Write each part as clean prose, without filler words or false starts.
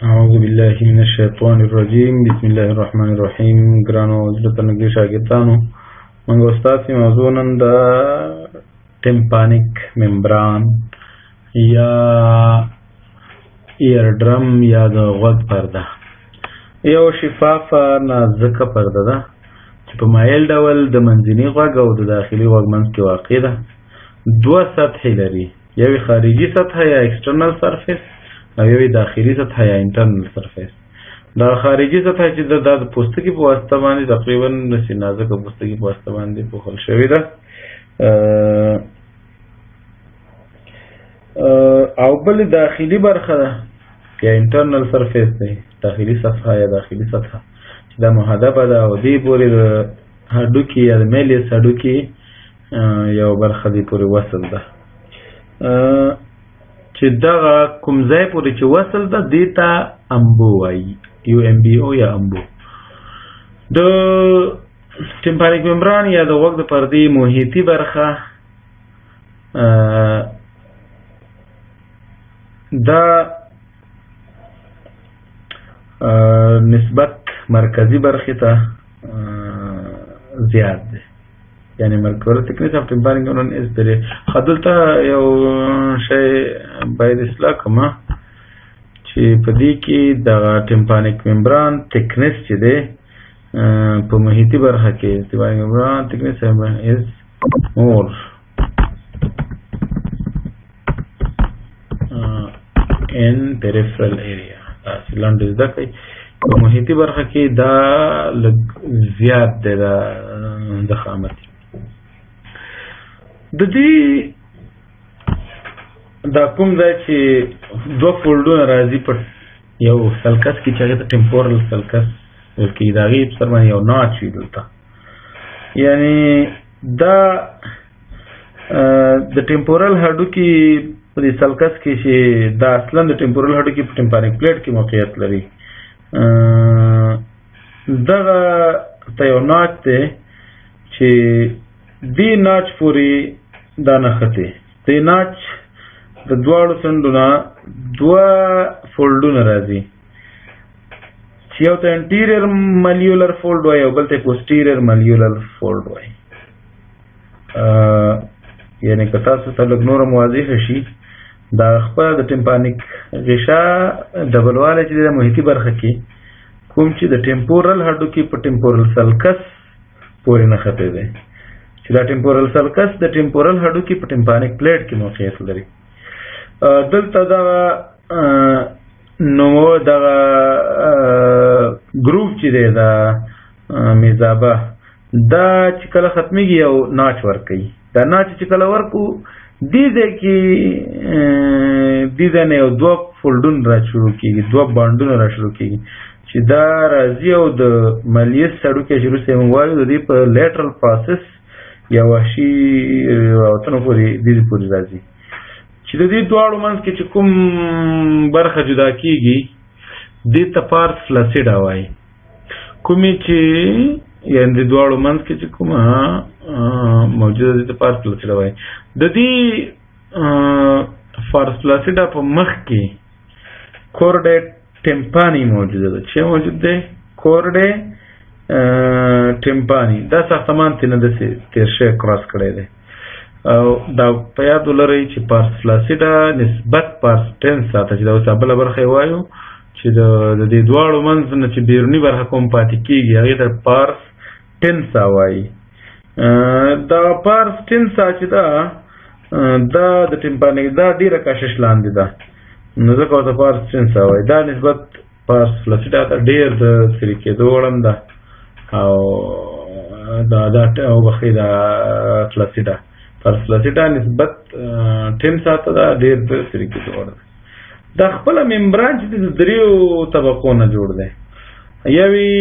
أعوذ بالله من الشيطان الرجيم بسم الله الرحمن الرحيم ګرانو حضرت نګي شاګردانو موږ استاد موضوع نن د ټیمپانیک ممبران یا ایرډرم یا د غوږ پرده یو شفافه نازکه پرده ده چې په مایل ډول د منځني غوږ او د داخلي غوږ منځ کې واقع ده. دوه سطحې لري، یوې خارجي سطحه یا ایکسټرنل سرفیس او یوې داخلي سطحه یا انټرنل سرفیس. دا خارجي سطحه چې د پوستکي په واسطه باندې تقریبا د نازکه پوستکي په واسطه باندې پوښل شوې ده، او بل داخلي برخه ده یا انټرنل سرفیس دی، داخلي سطحه یا داخلي سطحه چې دا محدبه ده او دې پورې د هډوکي یا د میلیس هډوکي یو برخه دې پورې وصل ده، چې دغه کوم ځای پورې چې وصل ده دې ته امبو وایي، UMBO یا امبو. د ټیمپانیک ممبران یا د غوږ د پردې محیطي برخه دا نسبت مرکزی برخې ته زیات دی، یعنی مرکزی تکنیس اف ټیمپانیک ممبران از پرې خدلته یو شی باید اصلاح کما چې په دې کې د ټیمپانیک ممبران تکنیس چې دی په محیطي برخه کې ټیمپانیک ممبران تکنیس از مور in peripheral area. تاسو لاندې زده کوئ په محیطي برخه کې دا لږ زیات دی د ضخامت. د دې دا کوم ځای چې دوه فولډونه راځي په یو سلکس کې چې هغې ته ټمپورل سلکس ویل کېږي، د هغې په سر باندې یو ناچ وي دلته، یعنې دا د ټمپورل هډوکي په دې سلکس کې چې دا اصلا د ټمپورل هډوکي په ټیمپانیک پلیټ کې موقعیت لري، دغه ته یو ناچ دی چې دې ناچ پورې دا نښتې، دې ناچ د دواړو څنډو نه دوه فولډونه راځي چې یو ته انټیریر ملیولر فولډ وایي او بل ته پوسټیریر ملیولر فولډ وایي. یعنې که تاسو ته لږ نوره واضحه شي، دا خپله د ټیمپانیک غشا ډبلوالی چې د محیطي برخه کې کوم چې د ټمپورل هډوکي په ټمپورل سلکس پورې نښتی دی، چې دا ټمپورل سلکس د ټمپورل هډوکي په ټیمپانیک پلیټ کې موقعیت لري. دلته دغه نو دغه ګروپ چې دی د میزابه دا چې کله ختمیږي یو ناچ ورکوي، دا ناچ چې کله ورکو دې ځای کې دې ځای نه یو دوه فولډونه را شروع کېږي، دوه بانډونه را شروع کېږي چې دا راځي او د ملیس هډوکي چې وروسته یې موږ وایو د دې په لیټرل پروسس یا وحشي راوتنو پورې دې پورې راځي چې د دې دواړو منځ کې چې کوم برخه جدا کېږي دې ته پارس فلاسیډا وایي، کومې چې یعنې د دواړو منځ کې چې کومه موجوده دې ته پارس فلاسیډا وایي. د دې پارس فلاسیډا په مخ کې کورډې ټیمپانی موجوده ده. چې موجود دی کورډې ټیمپانی، دا ساختمان ترې نه داسې تېر شوی کراس کړی دی، او دا په یاد ولرئ چې پارس فلاسیډا نسبت پارس ټینسا ته چې دا اوس بله برخه یې وایو چې د دې دواړو منځ نه چې بیروني برخه کوم پاتې کېږي هغې ته پارس ټینسا وایي. دا پارس ټینسا چې ده دا د ټیمپانیک دا ډېره کشش لاندې ده، نو ځکه ورته پارس ټینسا وایي. دا نسبت پارس فلاسیډا ته ډېر د څرې کېدو وړ ده، او دا وبخښئ دا فلاسیډا پارس فلاسیډا نسبت ټینسا ته دا ډېر د څرې کېدو وړ ده. دا خپله ممبران چې د دریو طبقو نه جوړ دی، یوې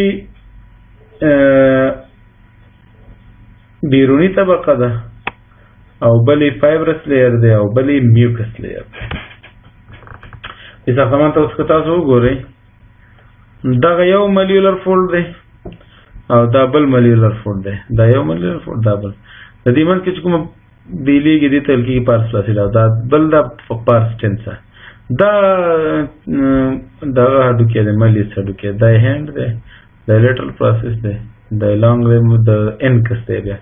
بیرونی طبقه ده او بلې فایبرس لیر دی او بلې میوکس لیر دی. دې ساختمان ته اوس که تاسو وګورئ دغه یو ملیولر فولډ دی او دا بل ملیولر فولډ دی، دا یو ملیولر فولډ دا بل، د دې منځ کې چې کومه بیلیږي دې ته ویل کېږي پارس فلاسیډا، دا بل دا پارس ټینسا. دا دغه هډوکی دی ملیس هډوکی دا هینډ دی د لیټرل پروسس دی د لانګ لیم د انکس دی بیا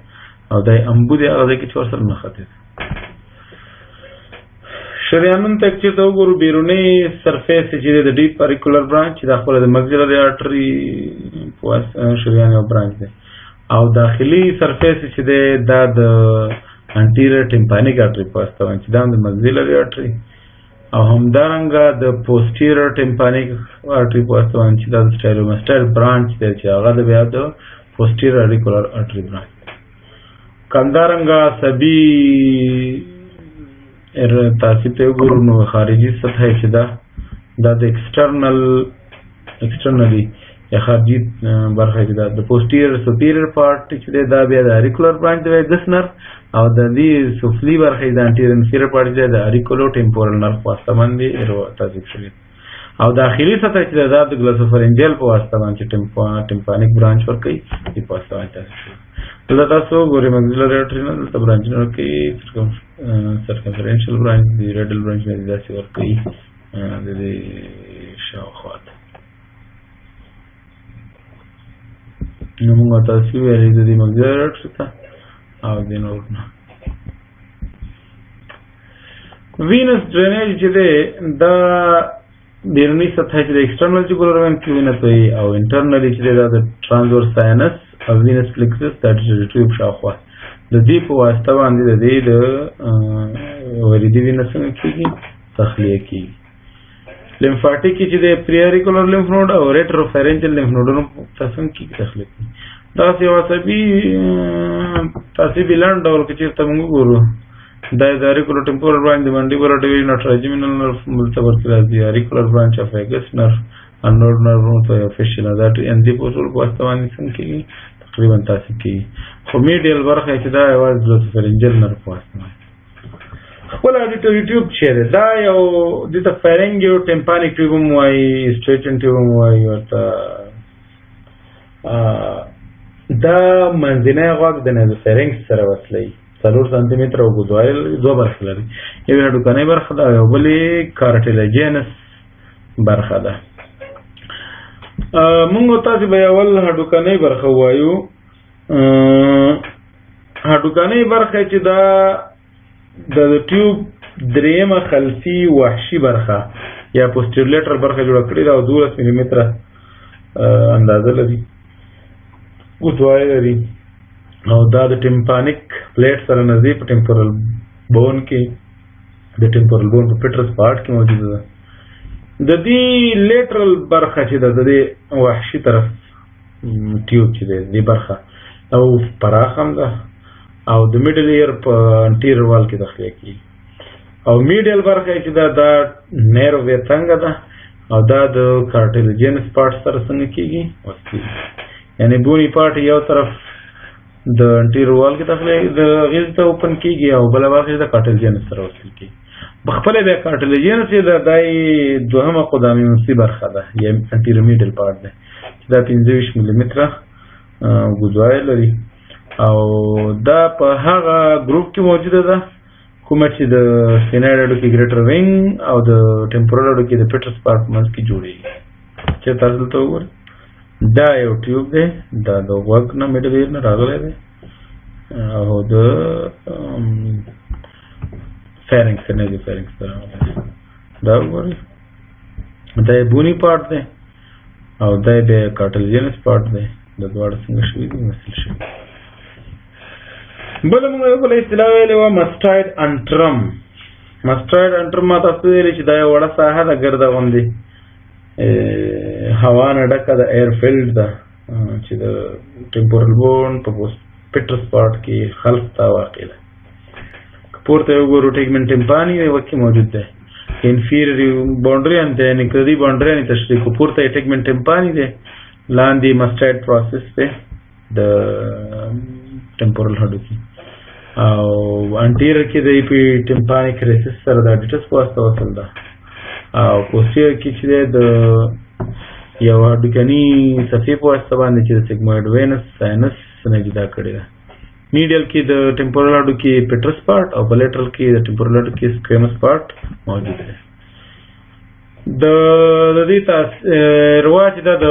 او د امبو دی هغه کې چې ورسره نښتې ده. شریانونو ته چې ته وګورو بیرونی سرفیس چې دی د ډیپ اریکولر برانچ دا خپله د مګزیلري آرټري شریان یو برانچ دی او داخلي سرفیس چې دی دا د انټیریور ټیمپانیک آرټري په واسطه باندې چې دا د مګزیلري آرټري او همدارنګه د پوسټیریور ټیمپانیک آرټري په واسطه باندې چې دا د سټایلوماسټاید برانچ دی چې هغه د بیا د پوسټیریور اریکولر آرټري برانچ همدارنګه عصبي تاسې ته وګورو نو خارجي سطحه چې دا د ایکسټرنلي یا خارجي برخه چې دا د پوسټیریور سوپیریور پارټ چې دی دا بیا د اریکولر برانچ دی دس نرف او د دې سفلي برخه د انټیریور انفیریور پارټ دی د اریکولو ټیمپورل نرف په واسطه باندې تعریف شوی او داخلي سطحه چې دا د ګلاسوفرنجل په واسطه باندې ټیمپانیک برانچ ورکوي په واسطه باندې تعریف شوی. دلته تاسو ګورئ مګزیلري آرټري نه دلته برانچونه کې سرکمفرنشل برانچ دی ریډل برانچ نه داسې ورکوي د دې شاوخوا ته. نو موږ تاسو ویلې د دې مګزیلري آرټري ته او د نور نه وینس ډرینیج چې دی دا بیرونی سطحه چې د ایکسټرنل جګولر وین کې وینس وي او انټرنلی چې دی دا د ټرانسورس ساینس او وینس پلکسس د ټیوب شاوخوا د دې په واسطه باندې د دې د وریدي وینس څنګه کېږي تخلیه کېږي. لیمفاټیک چې د پری اریکولر لیمف نوډ او ریټروفرنجل لیمف نوډونو څنګه کېږي تخلیه کېږي. دا یو عصبي لاند ډول کې چېرته موږ وګورو دا د اریکولر ټیمپورل برانچ د منډیبولر ډیویژن اف ټراجمینل نرف ملتبر کې راځي اریکولر برانچ اف ایګس نرف انډور نرف ته فیشل دا ان دې په ټول په واسطه باندې څنګه کېږي تقریبا تاسو کې خو میډیل برخه چې دا یوازې د فرنجل نرف په واسطه خپل اډیټوري ټیوب چې دا یو د فارنګیو ټیمپانیک ټیوب وایي سټریچن ټیوب وایي ورته دا منځنی غوږ د نازوفارنکس سره وصلوي 4 سانتي متره اوږدوالی لري دوه برخې لري یو هډوکانۍ برخه ده او بلې کارټیلاجینس برخه ده. موږ تاسې به اول هډوکانۍ برخه ووایو. هډوکانۍ برخه چې دا د ټیوب درېیمه خلفي وحشي برخه یا پوسټیریور برخه جوړه کړې ده او 12 ملي متره اندازه لري اوږدوالی لري او دا د ټیمپانیک پلیټ سره نږدې په ټیمپورل بون کې د ټیمپورل بون په پیټرس پارټ کې موجوده ده. د دې لیټرل برخه چې ده د دې وحشي طرف ټیوب چې دی دې برخه او پراخ هم ده او د میډل ایر په انټیریور وال کې داخله کېږي او میډل برخه چې ده دا نیرو وې تنګه ده او دا د کارټیلاجینس پارټ سره څنګه کېږي وصلېږي یعنې بوني پارټ یو طرف د انټیریور وال کې داخله د غیږ ته اوپن کېږي او بله برخه چې د کارټیلاجینس سره وصل کېږي. بخپله بیا کارټیلاجینس چې ده دا یې دوهمه قدامونسي برخه ده یا انټیریور میډل پارټ دی چې دا 25 ملي متره اوږدوالی لري او دا په هغه ګروپ کې موجوده ده کومه چې د سفیناید هډوکي ګریټر وینګ او د ټیمپورل هډوکي د پیټرس پارټ منځ کې جوړېږي. چې تاسو دلته وګورئ دا یو ټیوب دی دا د غوږ نه میډل ایر نه راغلی دی او د فیرنکس نه دی فیرنکس ته راغلی دا وګورئ دا یې بوني پارټ دی او دا یې بیا کارټیلاجینس پارټ دی د دواړه څنګه شوي دي مسل شوي. بله موږ یو بله اصطلاح ویلې وه ماسټاید انټرم. ماسټاید انټرم ما تاسو ویلې چې دا یو وړه ساحه ده ګرده غوندې هوا نه ډکه د ایر فیلډ ده چې د ټیمپورل بون په پیټرس پارټ کې خلف ته واقع ده. پورته یې وګورو ټیګمنټ ټیمپاني یې وکې موجود دی انفیریور باونډریان دی یعنې کدي باونډریان یې تشریح کړو پورته یې ټیګمنټ ټیمپاني دی لاندې ماسټاید پروسس دی د ټیمپورل هډوکي او انټیریور کې دی په ټیمپانیک ریسس سره د اډیټس په واسطه وصل ده او پوسټیریور کې چې دی د یو هډوکاني صفحې په واسطه باندې چې د سیګموید وینس ساینس نه جدا کړې ده. میډیل کې د ټیمپورل هډوکي پیټرس پارټ او په لیټرل کې د ټیمپورل هډوکي سکویمس پارټ موجود دی. د دې رواج دا د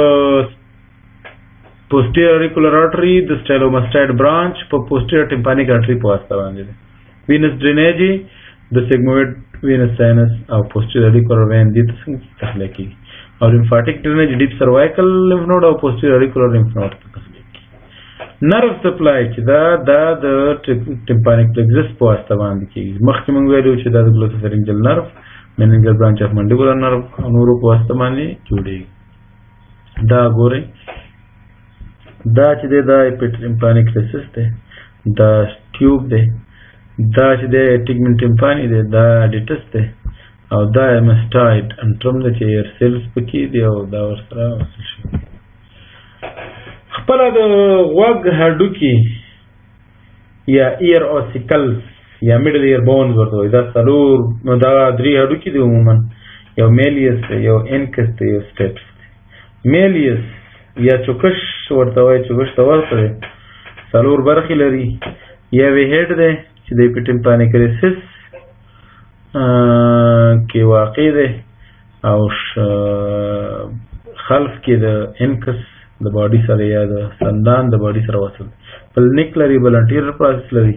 posterior auricular artery د stylomastoid branch په posterior tympanic artery په واسطه باندې ده. venous drainage د sigmoid venous sinus او posterior auricular vein دي تخلیق کیږي او lymphatic drainage deep cervical lymph node او posterior auricular lymph node تخلیق کیږي. nerve supply چې دا د tympanic plexus په واسطه باندې کیږي. مخکې موږ ویلو چې دا د glossopharyngeal nerve meningeal branch of mandibular nerve او نورو په واسطه باندې جوړیږي. دا ګورئ دا چې دا tympanic plexus دی دا ټیوب دی دا چې د ټیګمنټ ټیمپانی دی دا ډیټس دی او دا ماسټاید انټرم د چې ایر سیلز پکې دی او دا ورسره وصل شوی. خپله د غوږ هډوکي یا ایر اوسیکلز یا میډل ایر بونز ورته وایي. دا څلور دا درې هډوکي دي عموما یو میلیس دی یو انکس دی یو سټیپس دی. میلیس یا چوکش ورته وایي چوکش ته ورته دی څلور برخې لري. یوې هیډ دی چې د ټیمپانیک ریسس کې واقع دی او خلف کې د انکس د باډي سره یا د سندان د باډي سره وصل دی. بل نیک لري بل انټیریور پروسس لري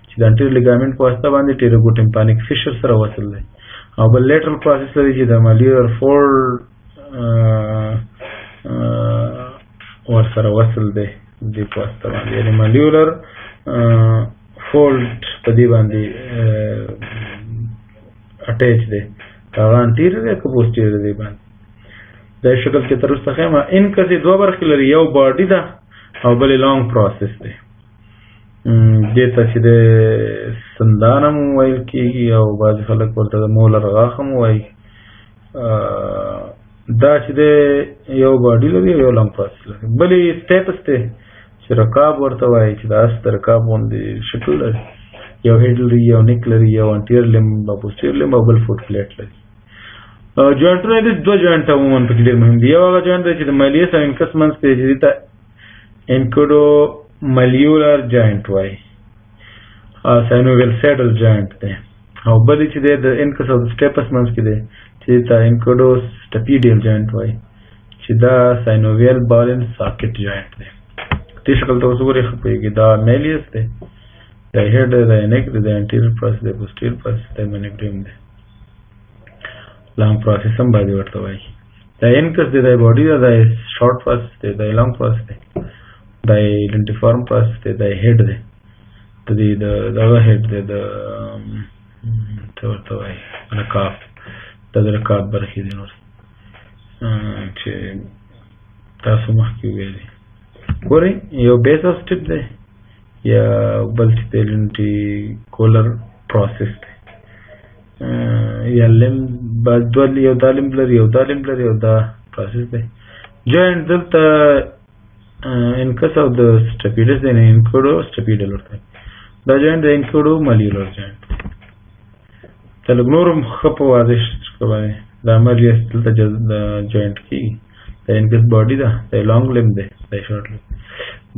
چې د انټیریور لیګامنټ په واسطه باندې ټیریګو ټیمپانیک فیشر سره وصل دی او بل لیټرل پروسس لري چې د مالیولر فولډ ور سره وصل دی د په واسطه باندې یعنی مالیولر فولډ په دې باندې اٹیچ دی هغه انټیریور دی که پوسټیریور دی باندې. دا شکل کې تر اوسه ښیم. انکس یې دوه برخې لري یو باډي ده او بلې لانګ پروسس دی. دې ته چې د سندان هم ویل کېږي او بعضې خلک ورته د مولر غاښ هم وایي. دا چې دی یو باډي لري یو لانګ پروسس لري. بلې سټیپس دی چې رکاب ورته وایي چې د اس د رکاب غوندې شکل لري. یو هیډ لري یو نیک لري یو انټیریور لمب او پوسټیریور لمب او بل فوټ پلیټ لري. جوینټونه دي دوه جوینټ عموما پکې ډېر مهم دي. یو هغه جوینټ دی چې د مالیس او انکس منځ کې دی چې دې ته انکوډو مالیولر جوینټ وایي. ساینوویل سیډل جوینټ دی او بل چې دی د انکس او د سټیپس منځ کې دی چې دې ته انکوډو سټپیډیل جوینټ وایي چې دا ساینوویل بال اینډ ساکټ جوینټ دی. دې شکل ته اوس وګورئ ښه پوهېږي. دا میلیس دی دا هیډ دی دا نیک دی دا انټیریور پروسس دی پوسټیریور پروسس دی منیګریم دی. لانګ پروسس هم باندې ورته وایي. دا انکس دی دا باډي ده دا شارټ پروسس دی دا لانګ پروسس دی دا ایډنټیفارم پروسس دی دا هیډ دی د دې دغه هیډ دی د څه ورته وایي رکاب دا د رکاب برخې دي نور چې تاسو مخکې ویلي. ګورئ یو بیس اف سټیپ دی یا بل چې دی لینټیکولر پروسس دی یا لمب یو دا لمب لري یو دا لمب لري یو دا پروسس دی. جوینټ دلته انکس او د سټپیډس دی نه انکوډو سټپیډل ورته دا جوینټ د انکوډو مالیولر جوینټ. دا لږ نور هم ښه په واضح شکل دا مالیس دلته جوینټ کېږي. دا انکس باډي ده دا لانګ لمب دی دا شارټ لمب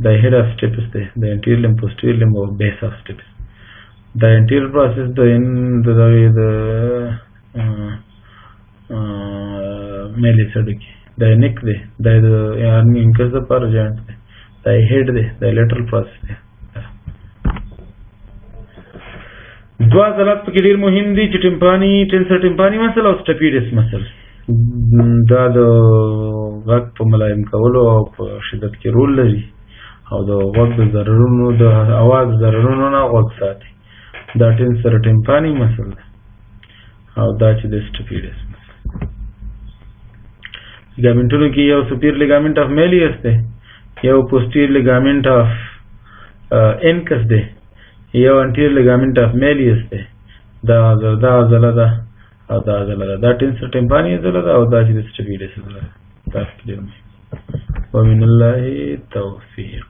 دا هیډ اف سټیپس دی دا انټیریور لمب پوسټیریور لمب او بیس اف سټیپس. دا انټیریور پروسس د میلیس هډوکي دا نیک دی دا د انکس دپاره جوینټ دی دا هیډ دی دا لیټرل پروسس دی. دوه عضلات پکې ډېر مهم دي چې ټیمپاني ټینسر ټیمپاني مسل او سټپیډس مسل. دا د غږ په ملایم کولو او په شدت کې رول لري او د غوږ د ضررونو د اواز ضررونو نه غوږ ساتي. دا ټینسر ټیمپاني مسل ده او دا چې د سټپیډس مسل. لیګامنټونو کې یو سپیر لیګامنټ اف میلیس دی یو پوسټیر لیګامنټ اف انکس دی یو انټیریور لیګامنټ اف میلیس دی. دا عضله ده او دا عضله ده. دا ټینسر ټیمپاني عضله ده او دا چې د سټپیډس عضله ده. تاسو ډېر مهم. ومن الله توفیق.